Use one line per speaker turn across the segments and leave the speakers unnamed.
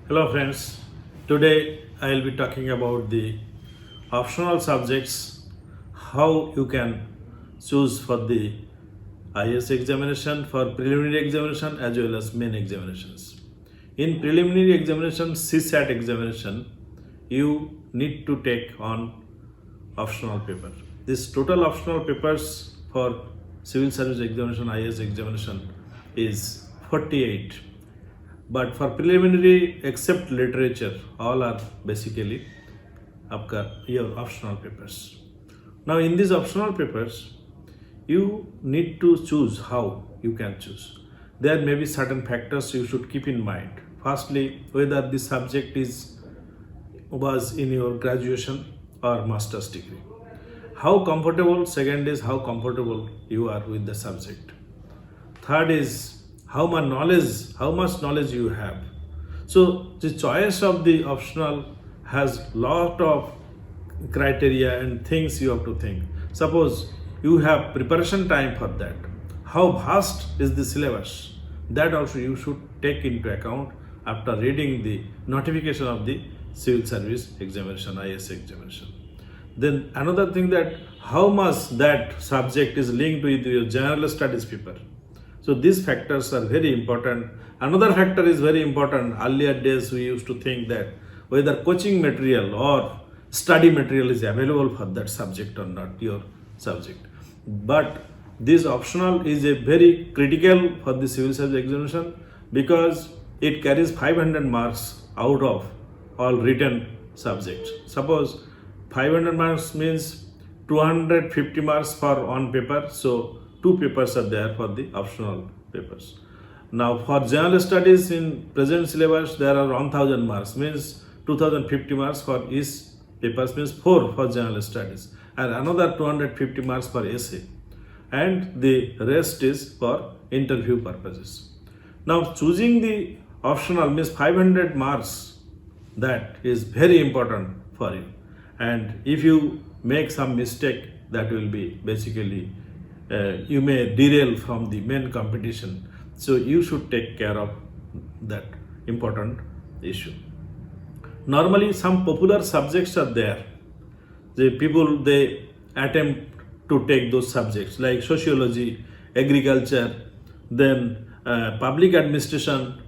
Hello friends, today I will be talking about the optional subjects, how you can choose for the IS examination, for preliminary examination as well as main examinations. In preliminary examination, CSAT examination, you need to take on optional paper. This total optional papers for civil service examination, IS examination is 48. But for preliminary, except literature, all are basically your optional papers. Now, in these optional papers, you need to choose how you can choose. There may be certain factors you should keep in mind. Firstly, whether the subject was in your graduation or master's degree. How comfortable, second is how comfortable you are with the subject. Third is how much knowledge you have. So the choice of the optional has lot of criteria and things you have to think. Suppose you have preparation time for that. How vast is the syllabus? That also you should take into account after reading the notification of the civil service examination, IS examination. Then another thing, that how much that subject is linked with your general studies paper. So these factors are very important. Another factor is very important. Earlier days we used to think that whether coaching material or study material is available for that subject or not, your subject. But this optional is a very critical for the civil service examination because it carries 500 marks out of all written subjects. Suppose 500 marks means 250 marks for on paper. So two papers are there for the optional papers. Now for general studies in present syllabus there are 1000 marks, means 2050 marks for each papers, means 4 for general studies and another 250 marks for essay, and the rest is for interview purposes. Now choosing the optional means 500 marks, that is very important for you, and if you make some mistake, that will be basically you may derail from the main competition. So you should take care of that important issue. Normally some popular subjects are there. The people, they attempt to take those subjects like sociology, agriculture, then public administration,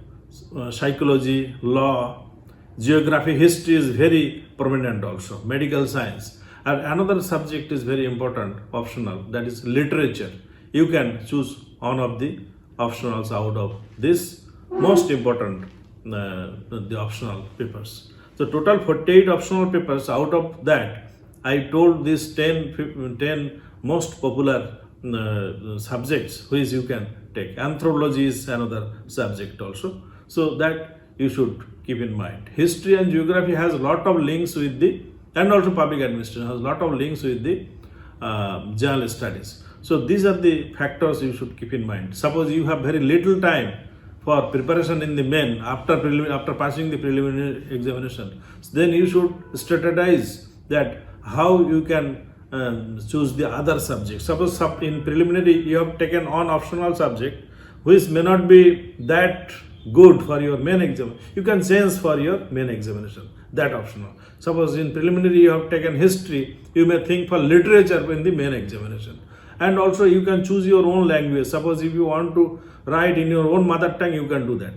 psychology, law, geography, history is very prominent also, medical science. And another subject is very important, optional, that is literature. You can choose one of the optionals out of this most important, the optional papers. So total 48 optional papers. Out of that, I told these 10 most popular subjects which you can take. Anthropology is another subject also. So that you should keep in mind. History and geography has a lot of links with the, and also public administration has a lot of links with the general studies. So these are the factors you should keep in mind. Suppose you have very little time for preparation in the main after passing the preliminary examination, then you should strategize that how you can choose the other subjects. Suppose in preliminary you have taken on optional subject which may not be that good for your main exam, you can change for your main examination, that optional. Suppose in preliminary you have taken history, you may think for literature in the main examination. And also you can choose your own language. Suppose if you want to write in your own mother tongue, you can do that.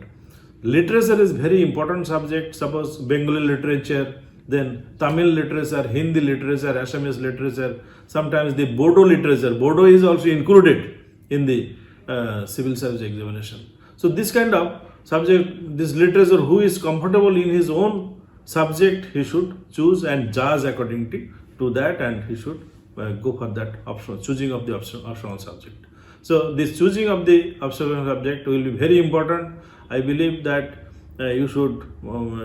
Literature is very important subject. Suppose Bengali literature, then Tamil literature, Hindi literature, Assamese literature, sometimes the Bodo literature. Bodo is also included in the civil service examination. So this kind of subject, this literature, who is comfortable in his own subject, he should choose and judge according to that, and he should go for that option, choosing of the optional subject. So this choosing of the optional subject will be very important. I believe that you should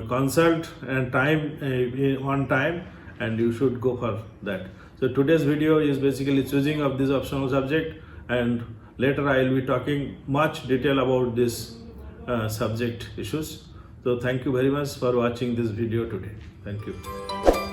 consult and on time, and you should go for that. So today's video is basically choosing of this optional subject, and later I will be talking much detail about this subject issues. So thank you very much for watching this video today. Thank you.